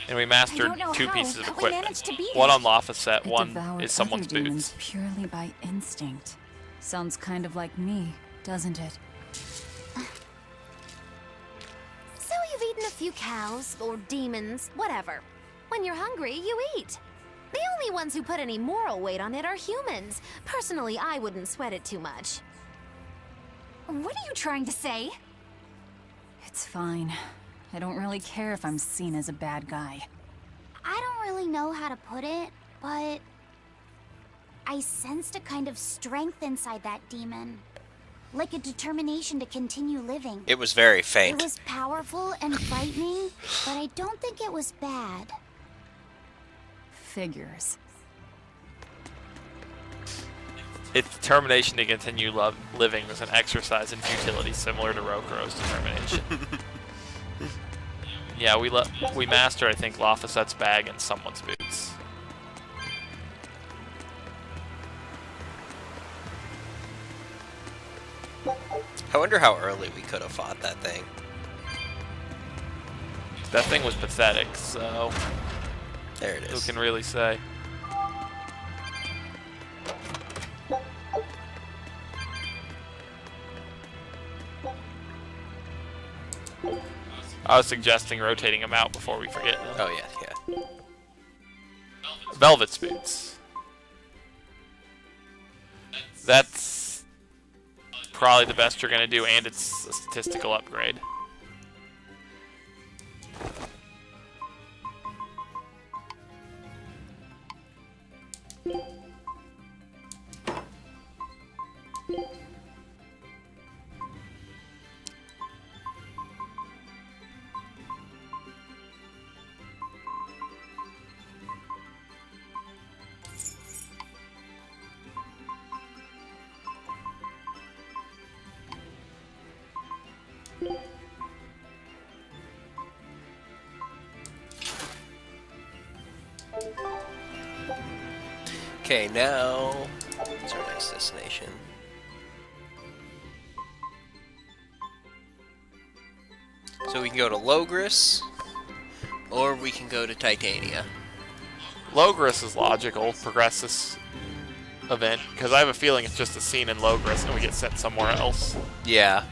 And we mastered two pieces of equipment. One on Laphicet, one is someone's boots. Purely by instinct. Sounds kind of like me, doesn't it? So you've eaten a few cows, or demons, whatever. When you're hungry, you eat. The only ones who put any moral weight on it are humans. Personally, I wouldn't sweat it too much. What are you trying to say? It's fine. I don't really care if I'm seen as a bad guy. I don't really know how to put it, but I sensed a kind of strength inside that demon. Like a determination to continue living. It was very faint. It was powerful and frightening, but I don't think it was bad. Figures. Its determination to continue living was an exercise in futility similar to Rokuro's determination. Yeah, we mastered, I think, Laphicet's bag and someone's boots. I wonder how early we could have fought that thing. That thing was pathetic, so... There it is. Who can really say? I was suggesting rotating him out before we forget them. Oh, yeah. Velvet's boots. That's probably the best you're going to do, and it's a statistical upgrade. Okay, now what's our next destination? So we can go to Logris, or we can go to Titania. Logris is logical, progress this event, because I have a feeling it's just a scene in Logris and we get sent somewhere else. Yeah.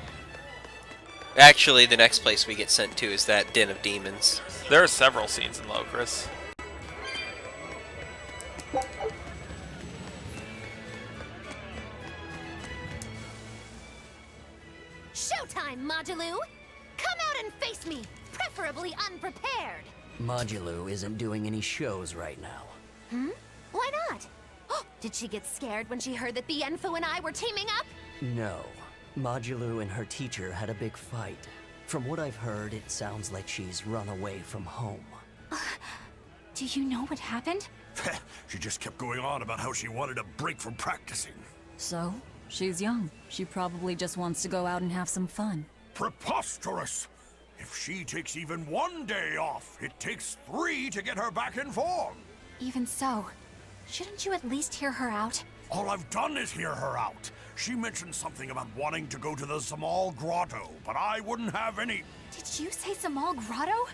Actually, the next place we get sent to is that Den of Demons. There are several scenes in Logris. Showtime, Modulou! Come out and face me, preferably unprepared. Modulou isn't doing any shows right now. Why not? Oh, did she get scared when she heard that Bienfu and I were teaming up? No. Modulou and her teacher had a big fight. From what I've heard, it sounds like she's run away from home. Do you know what happened? She just kept going on about how she wanted a break from practicing. So, she's young. She probably just wants to go out and have some fun. Preposterous! If she takes even one day off, it takes 3 to get her back in form. Even so, shouldn't you at least hear her out? All I've done is hear her out. She mentioned something about wanting to go to the Zamal Grotto, but I wouldn't have any... Did you say Zamal Grotto?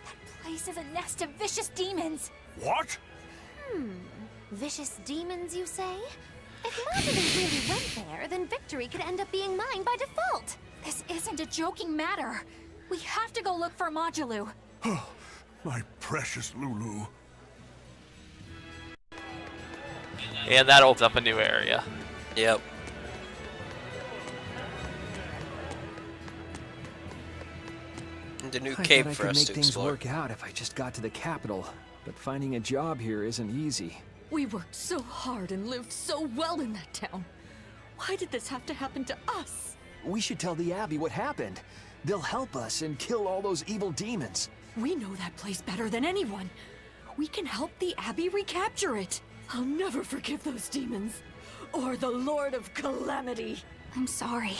That place is a nest of vicious demons. What? Vicious demons, you say? If Modulou really went there, then victory could end up being mine by default. This isn't a joking matter. We have to go look for Modulou. My precious Lulu. And that opens up a new area. Yep. And a new cave for us to things explore. work out if I just got to the capital, but finding a job here isn't easy. We worked so hard and lived so well in that town. Why did this have to happen to us? We should tell the Abbey what happened. They'll help us and kill all those evil demons. We know that place better than anyone. We can help the Abbey recapture it. I'll never forgive those demons. Or the Lord of Calamity. I'm sorry.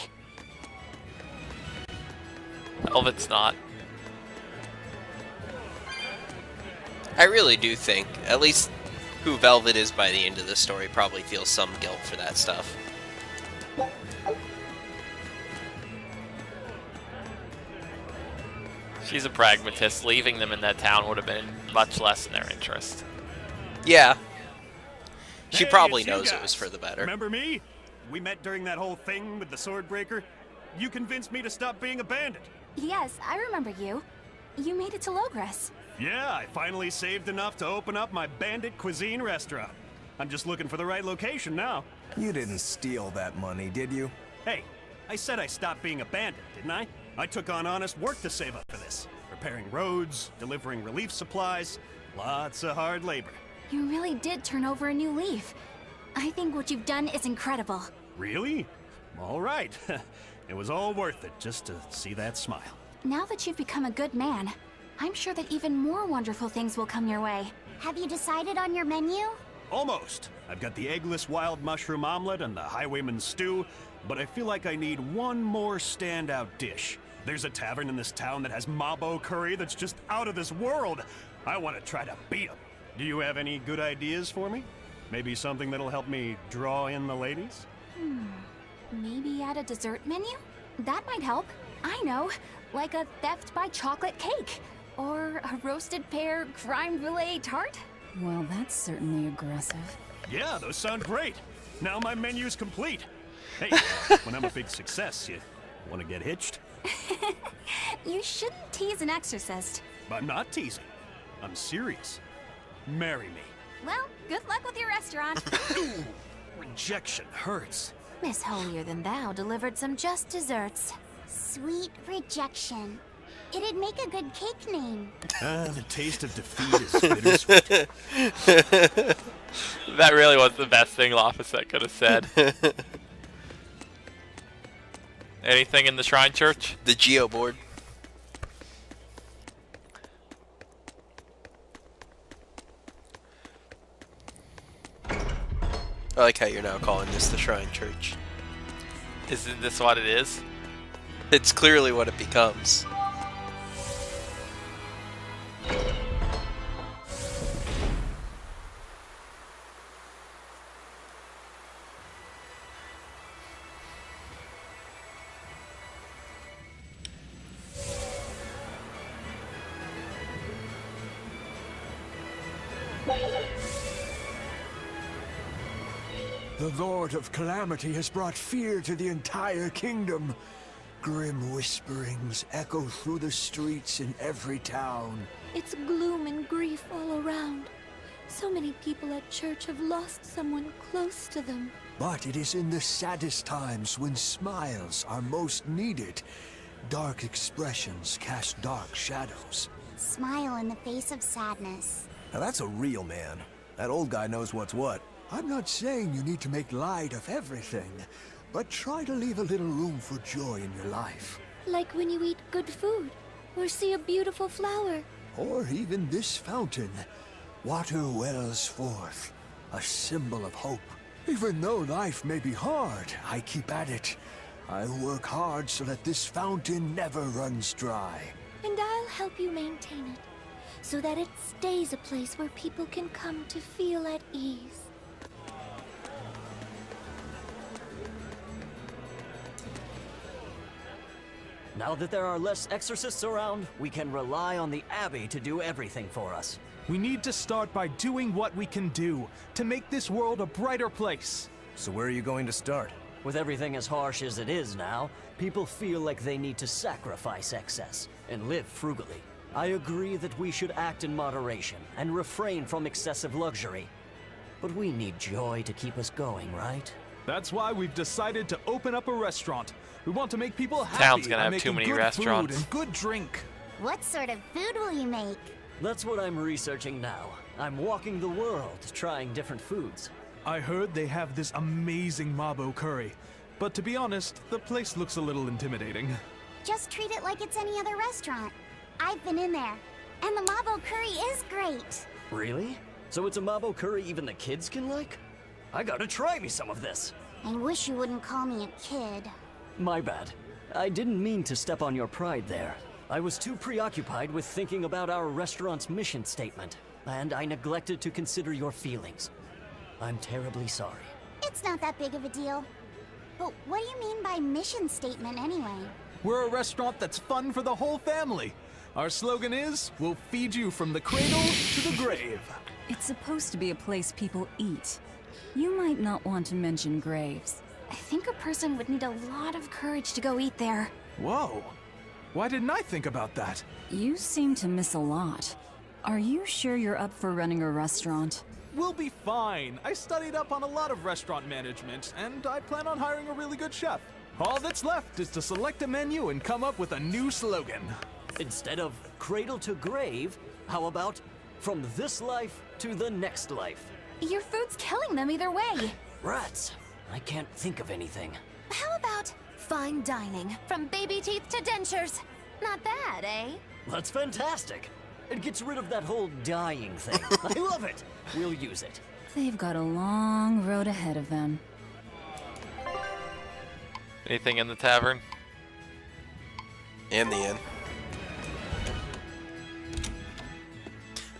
Velvet's not. I really do think, at least who Velvet is by the end of the story, probably feels some guilt for that stuff. She's a pragmatist. Leaving them in that town would have been much less in their interest. Yeah. She Hey, probably it's you knows it guys. was for the better. Remember me? We met during that whole thing with the Swordbreaker. You convinced me to stop being a bandit. Yes, I remember you. You made it to Logres. Yeah, I finally saved enough to open up my bandit cuisine restaurant. I'm just looking for the right location now. You didn't steal that money, did you? Hey, I said I stopped being a bandit, didn't I? I took on honest work to save up for this. Repairing roads, delivering relief supplies, lots of hard labor. You really did turn over a new leaf. I think what you've done is incredible. Really? All right. It was all worth it just to see that smile. Now that you've become a good man, I'm sure that even more wonderful things will come your way. Have you decided on your menu? Almost. I've got the eggless wild mushroom omelet and the highwayman's stew, but I feel like I need one more standout dish. There's a tavern in this town that has mabo curry that's just out of this world. I want to try to beat 'em. Do you have any good ideas for me? Maybe something that'll help me draw in the ladies? Maybe add a dessert menu? That might help. I know, like a theft by chocolate cake. Or a roasted pear creme brulee tart? Well, that's certainly aggressive. Yeah, those sound great. Now my menu's complete. Hey, when I'm a big success, you want to get hitched? You shouldn't tease an exorcist. I'm not teasing. I'm serious. Marry me. Well, good luck with your restaurant. Rejection hurts. Miss Holier Than Thou delivered some just desserts. Sweet rejection. It'd make a good cake name. The taste of defeat is bittersweet. That really was the best thing Lopposite could have said. Anything in the Shrine Church? The Geo board. I like how you're now calling this the Shrine Church. Isn't this what it is? It's clearly what it becomes. The Lord of Calamity has brought fear to the entire kingdom. Grim whisperings echo through the streets in every town. It's gloom and grief all around. So many people at church have lost someone close to them. But it is in the saddest times when smiles are most needed. Dark expressions cast dark shadows. Smile in the face of sadness. Now that's a real man. That old guy knows what's what. I'm not saying you need to make light of everything, but try to leave a little room for joy in your life. Like when you eat good food, or see a beautiful flower. Or even this fountain. Water wells forth, a symbol of hope. Even though life may be hard, I keep at it. I work hard so that this fountain never runs dry. And I'll help you maintain it, so that it stays a place where people can come to feel at ease. Now that there are less exorcists around, we can rely on the Abbey to do everything for us. We need to start by doing what we can do to make this world a brighter place. So where are you going to start? With everything as harsh as it is now, people feel like they need to sacrifice excess and live frugally. I agree that we should act in moderation and refrain from excessive luxury. But we need joy to keep us going, right? That's why we've decided to open up a restaurant. We want to make people happy. Town's gonna by have making too many good restaurants. Food and good drink. What sort of food will you make? That's what I'm researching now. I'm walking the world, trying different foods. I heard they have this amazing mabo curry. But to be honest, the place looks a little intimidating. Just treat it like it's any other restaurant. I've been in there, and the mabo curry is great. Really? So it's a mabo curry even the kids can like? I gotta try me some of this. I wish you wouldn't call me a kid. My bad. I didn't mean to step on your pride there. I was too preoccupied with thinking about our restaurant's mission statement, and I neglected to consider your feelings. I'm terribly sorry. It's not that big of a deal. But what do you mean by mission statement anyway? We're a restaurant that's fun for the whole family. Our slogan is, we'll feed you from the cradle to the grave. It's supposed to be a place people eat. You might not want to mention graves. I think a person would need a lot of courage to go eat there. Whoa. Why didn't I think about that? You seem to miss a lot. Are you sure you're up for running a restaurant? We'll be fine. I studied up on a lot of restaurant management, and I plan on hiring a really good chef. All that's left is to select a menu and come up with a new slogan. Instead of cradle to grave, how about from this life to the next life? Your food's killing them either way. Rats. I can't think of anything. How about fine dining, from baby teeth to dentures? Not bad, eh? That's fantastic. It gets rid of that whole dying thing. I love it. We'll use it. They've got a long road ahead of them. Anything in the tavern? And the inn.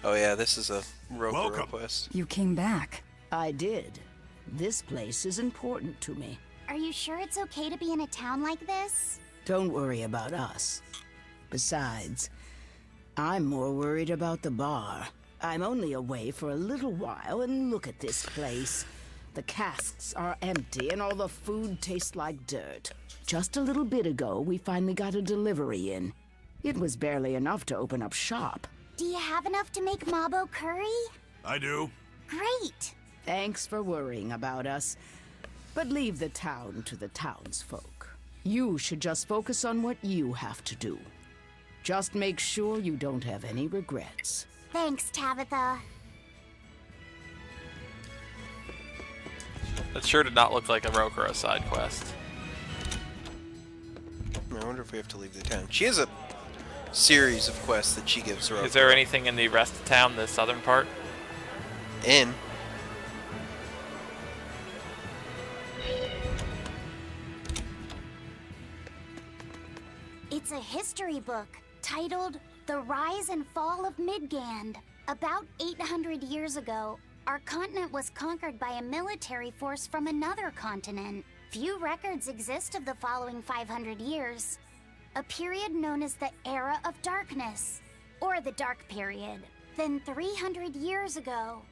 Oh yeah, this is a Roku request. You came back. I did. This place is important to me. Are you sure it's okay to be in a town like this? Don't worry about us. Besides, I'm more worried about the bar. I'm only away for a little while, and look at this place. The casks are empty, and all the food tastes like dirt. Just a little bit ago, we finally got a delivery in. It was barely enough to open up shop. Do you have enough to make Mabo curry? I do. Great! Thanks for worrying about us. But leave the town to the townsfolk. You should just focus on what you have to do. Just make sure you don't have any regrets. Thanks, Tabitha. That sure did not look like a Rokuro side quest. I wonder if we have to leave the town. She has a series of quests that she gives Rokuro. Is there anything in the rest of town, the southern part? In. It's a history book titled The Rise and Fall of Midgand. About 800 years ago, our continent was conquered by a military force from another continent. Few records exist of the following 500 years. A period known as the Era of Darkness, or the Dark Period. Then 300 years ago,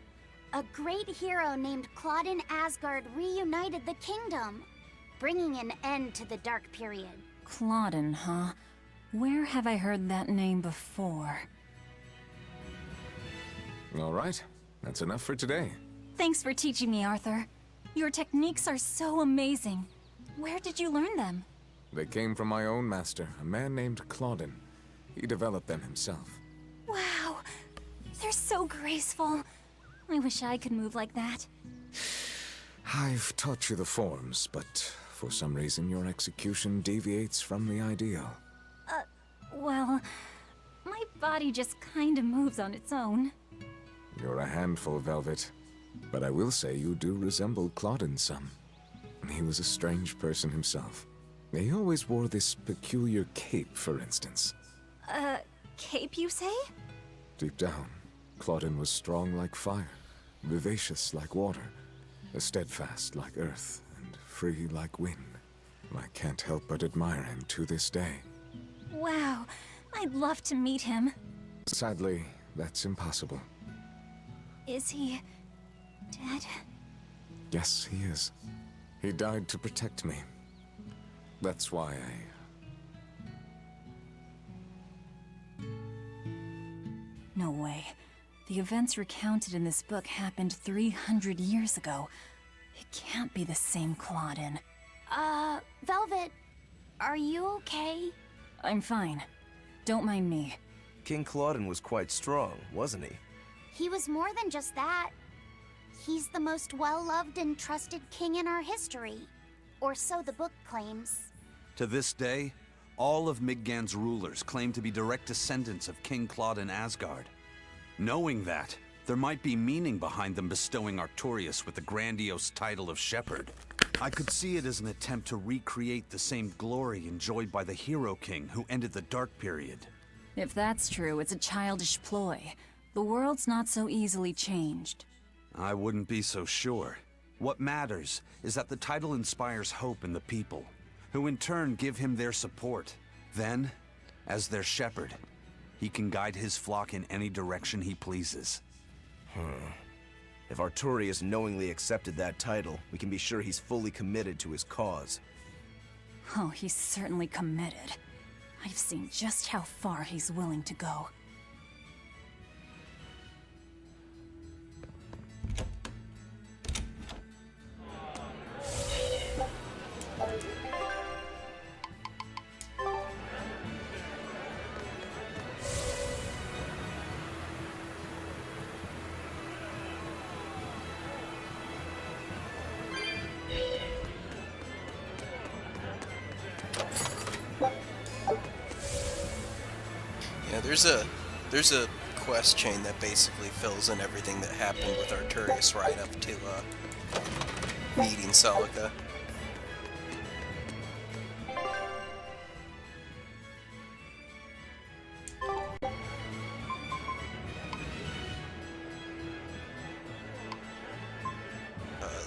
a great hero named Claudin Asgard reunited the kingdom, bringing an end to the Dark Period. Claudin, huh? Where have I heard that name before? All right, that's enough for today. Thanks for teaching me, Arthur. Your techniques are so amazing. Where did you learn them? They came from my own master, a man named Claudin. He developed them himself. Wow, they're so graceful. I wish I could move like that. I've taught you the forms, but for some reason your execution deviates from the ideal. Well, my body just kind of moves on its own. You're a handful, Velvet. But I will say you do resemble Claudin some. He was a strange person himself. He always wore this peculiar cape, for instance. Cape, you say? Deep down, Claudin was strong like fire, vivacious like water, steadfast like earth, and free like wind. I can't help but admire him to this day. Wow, I'd love to meet him. Sadly, that's impossible. Is he dead? Yes, he is. He died to protect me. That's why No way. The events recounted in this book happened 300 years ago. It can't be the same Claudin. Velvet, are you okay? I'm fine. Don't mind me. King Claudin was quite strong, wasn't he? He was more than just that. He's the most well-loved and trusted king in our history. Or so the book claims. To this day, all of Midgand's rulers claim to be direct descendants of King Claudin Asgard. Knowing that, there might be meaning behind them bestowing Artorias with the grandiose title of Shepherd. I could see it as an attempt to recreate the same glory enjoyed by the Hero King who ended the Dark Period. If that's true, it's a childish ploy. The world's not so easily changed. I wouldn't be so sure. What matters is that the title inspires hope in the people, who in turn give him their support. Then, as their shepherd, He can guide his flock in any direction he pleases. If Artorias knowingly accepted that title, we can be sure he's fully committed to his cause. Oh, he's certainly committed. I've seen just how far he's willing to go. Yeah, there's a quest chain that basically fills in everything that happened with Artorias right up to meeting Celica.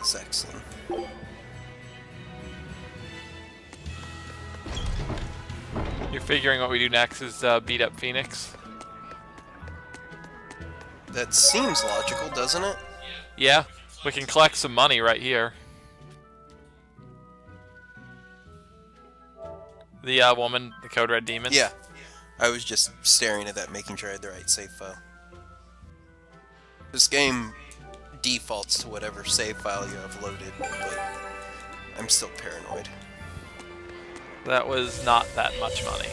Zexon. You're figuring what we do next is beat up Phoenix? That seems logical, doesn't it? Yeah, we can collect some money right here. The woman, the Code Red Demon? Yeah. I was just staring at that, making sure I had the right save file. This game defaults to whatever save file you have loaded, but I'm still paranoid. That was not that much money.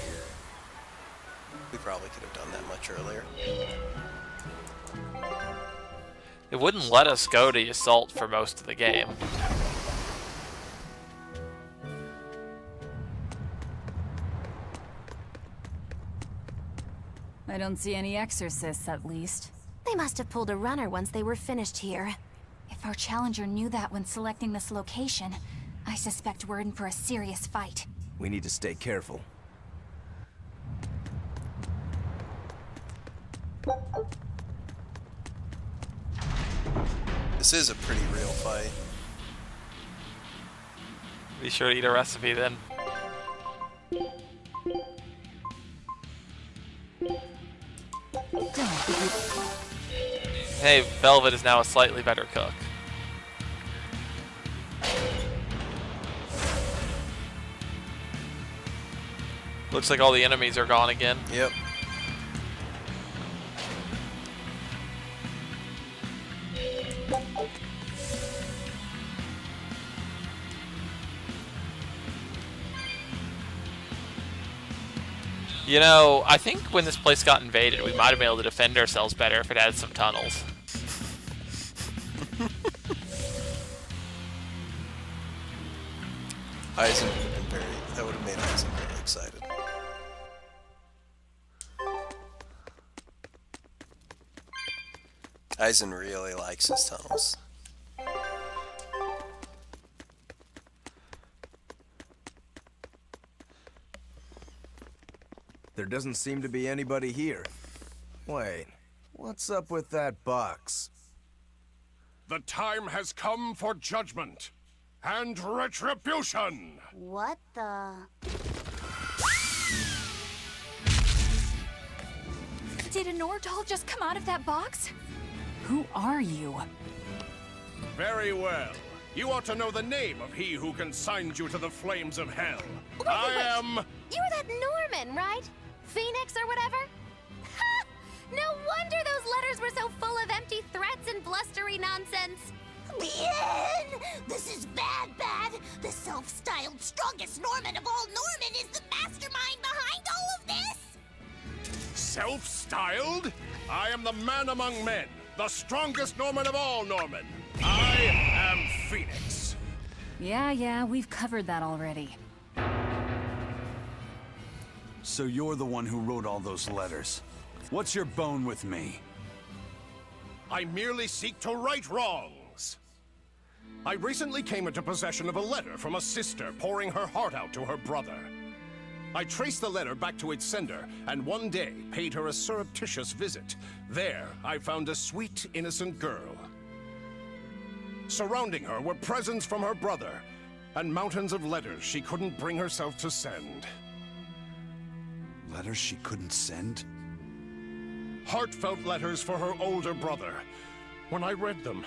We probably could have done that much earlier. It wouldn't let us go to Assault for most of the game. I don't see any exorcists, at least. They must have pulled a runner once they were finished here. If our challenger knew that when selecting this location, I suspect we're in for a serious fight. We need to stay careful. This is a pretty real fight. Be sure to eat a recipe then. Hey, Velvet is now a slightly better cook. Looks like all the enemies are gone again. Yep. You know, I think when this place got invaded, we might have been able to defend ourselves better if it had some tunnels. Eisen would have been very... That would have made Eisen really excited. Eisen really likes his tunnels. There doesn't seem to be anybody here. Wait, what's up with that box? The time has come for judgment and retribution! What the... Did an Nordal just come out of that box? Who are you? Very well. You ought to know the name of he who consigned you to the flames of hell. Wait. I am... You're that Norman, right? Phoenix or whatever? Ha! No wonder those letters were so full of empty threats and blustery nonsense. Bien! This is bad. The self-styled strongest Norman of all Norman is the mastermind behind all of this! Self-styled? I am the man among men, the strongest Norman of all Norman. I am Phoenix. Yeah, we've covered that already. So you're the one who wrote all those letters. What's your bone with me? I merely seek to right wrongs. I recently came into possession of a letter from a sister pouring her heart out to her brother. I traced the letter back to its sender, and one day paid her a surreptitious visit. There, I found a sweet, innocent girl. Surrounding her were presents from her brother, and mountains of letters she couldn't bring herself to send. Letters she couldn't send? Heartfelt letters for her older brother. When I read them,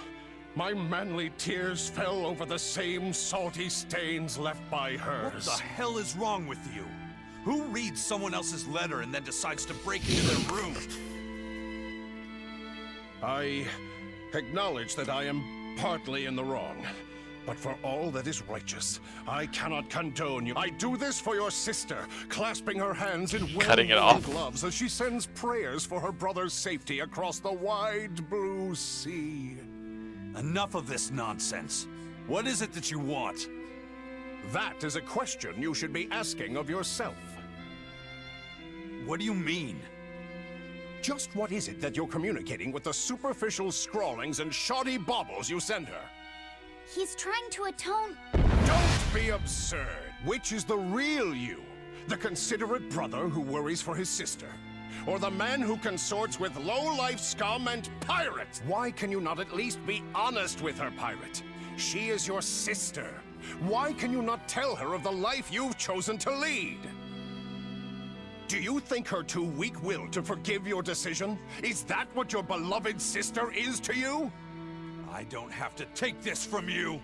my manly tears fell over the same salty stains left by hers. What the hell is wrong with you? Who reads someone else's letter and then decides to break into their room? I acknowledge that I am partly in the wrong. But for all that is righteous, I cannot condone you. I do this for your sister, clasping her hands in Cutting it well-meaning off. gloves as she sends prayers for her brother's safety across the wide blue sea. Enough of this nonsense. What is it that you want? That is a question you should be asking of yourself. What do you mean? Just what is it that you're communicating with the superficial scrawlings and shoddy baubles you send her? He's trying to atone. Don't be absurd. Which is the real you? The considerate brother who worries for his sister? Or the man who consorts with low-life scum and pirates? Why can you not at least be honest with her, pirate? She is your sister. Why can you not tell her of the life you've chosen to lead? Do you think her too weak-willed to forgive your decision? Is that what your beloved sister is to you? I don't have to take this from you.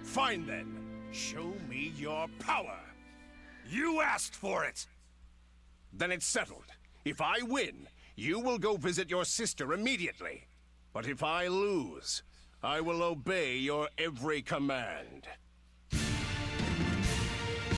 Fine then. Show me your power. You asked for it. Then it's settled. If I win, you will go visit your sister immediately. But if I lose, I will obey your every command.